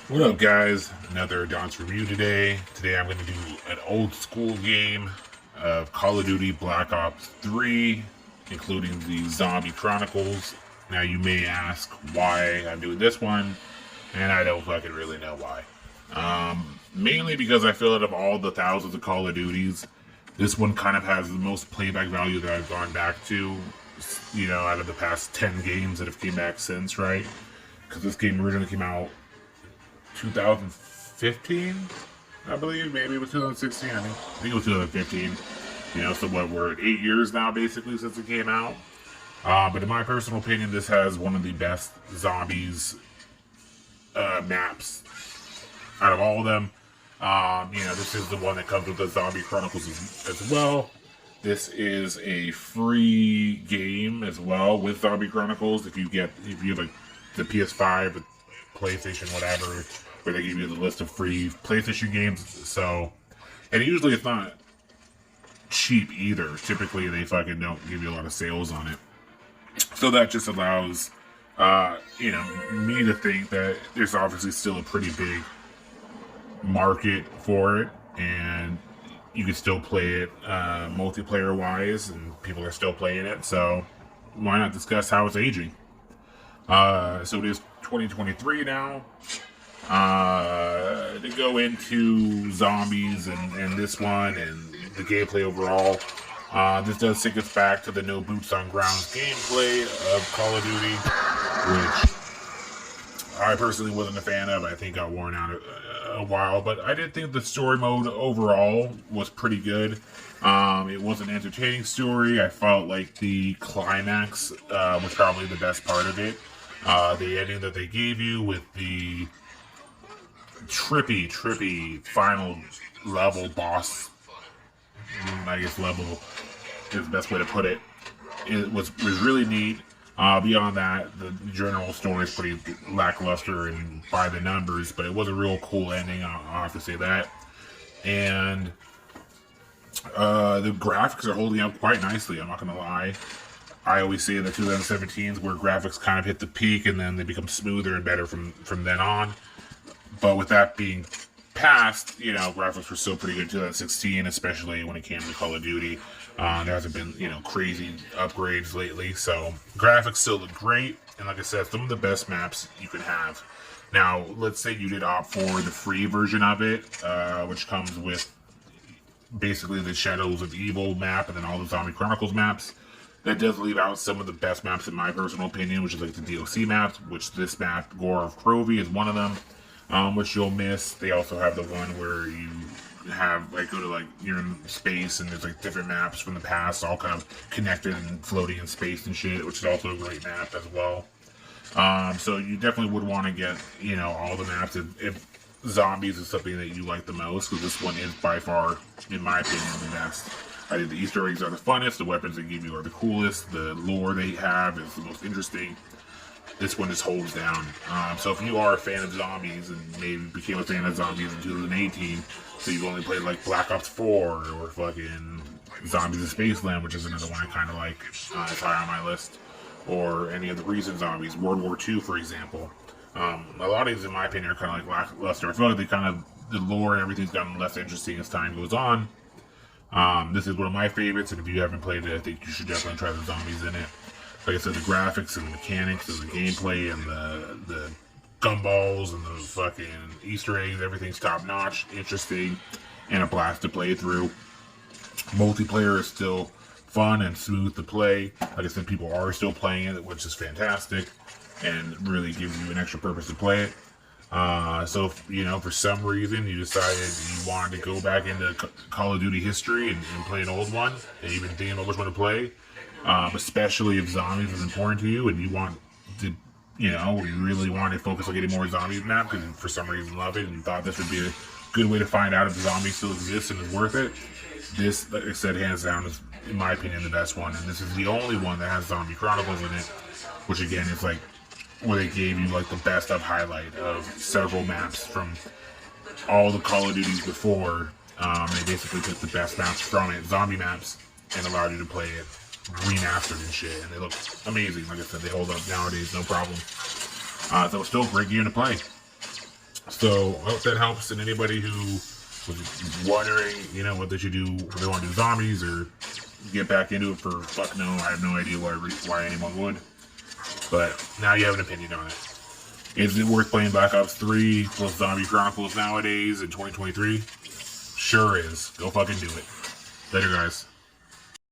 What up, guys? Another Adonis review today. Today I'm going to do an old school game of Call of Duty Black Ops 3, including the Zombie Chronicles. Now, you may ask why I'm doing this one, and I don't fucking really know why. Mainly because I feel out of all the thousands of Call of Duties, this one kind of has the most playback value that I've gone back to, out of the past 10 games that have came back since, right? Because this game originally came out 2015, I believe. Maybe it was 2016. I think it was 2015. So what, we're at 8 years now, basically, since it came out. But in my personal opinion, this has one of the best zombies maps out of all of them. This is the one that comes with the Zombie Chronicles as well. This is a free game as well with Zombie Chronicles. If you have like the PS5, the PlayStation, whatever, where they give you the list of free PlayStation games. So, and usually it's not cheap either. Typically, they fucking don't give you a lot of sales on it. So that just allows, me to think that there's obviously still a pretty big market for it, and you can still play it multiplayer-wise, and people are still playing it. So, why not discuss how it's aging? So it is 2023 now. To go into zombies and this one and the gameplay overall, this does take us back to the no boots on ground gameplay of Call of Duty, which I personally wasn't a fan of. I think got worn out a while, but I did think the story mode overall was pretty good. It was an entertaining story. I felt like the climax was probably the best part of it. The ending that they gave you with the trippy final level boss, I guess level is the best way to put it. It was really neat. Beyond that, the general story is pretty lackluster and by the numbers, but it was a real cool ending, I'll have to say that. And the graphics are holding up quite nicely, I'm not going to lie. I always say the 2017s where graphics kind of hit the peak and then they become smoother and better from then on. But with that being past, graphics were still pretty good in 2016, especially when it came to Call of Duty. There hasn't been, crazy upgrades lately. So graphics still look great. And like I said, some of the best maps you can have. Now, let's say you did opt for the free version of it, which comes with basically the Shadows of Evil map and then all the Zombie Chronicles maps. That does leave out some of the best maps in my personal opinion, which is like the DLC maps, which this map, Gore of Crovy, is one of them, which you'll miss. They also have the one where you have, you're in space and there's like different maps from the past, all kind of connected and floating in space and shit, which is also a great map as well. So you definitely would want to get, all the maps if zombies is something that you like the most, because this one is by far, in my opinion, the best. I think the Easter eggs are the funnest, the weapons they give you are the coolest, the lore they have is the most interesting. This one just holds down. So if you are a fan of zombies and maybe became a fan of zombies in 2018, so you've only played like Black Ops 4 or fucking Zombies in Spaceland, which is another one I kind of like, it's high on my list, or any of the recent zombies, World War II, for example. A lot of these, in my opinion, are kind of like lackluster. I feel like the lore and everything's gotten less interesting as time goes on. This is one of my favorites, and if you haven't played it, I think you should definitely try the zombies in it. Like I said, the graphics and the mechanics and the gameplay and the gumballs and the fucking Easter eggs, everything's top notch, interesting, and a blast to play through. Multiplayer is still fun and smooth to play. Like I said, people are still playing it, which is fantastic, and really gives you an extra purpose to play it. So if, for some reason you decided you wanted to go back into Call of Duty history and play an old one, and you've been thinking about which one to play, especially if zombies is important to you and you want to, you really want to focus on getting more zombies map because for some reason love it and you thought this would be a good way to find out if the zombies still exist and is worth it. This, like I said, hands down is, in my opinion, the best one, and this is the only one that has Zombie Chronicles in it, which again is like where they gave you like the best of highlight of several maps from all the Call of Duties before. They basically took the best maps from it, zombie maps, and allowed you to play it remastered and shit, and they look amazing. Like I said, they hold up nowadays, no problem. So it's still a great game to play. So I hope that helps. And anybody who was wondering, you know, what they should do, if they want to do zombies or get back into it for fuck no, I have no idea why anyone would. But now you have an opinion on it. Is it worth playing Black Ops 3 plus Zombie Chronicles nowadays in 2023? Sure is. Go fucking do it. Later, guys.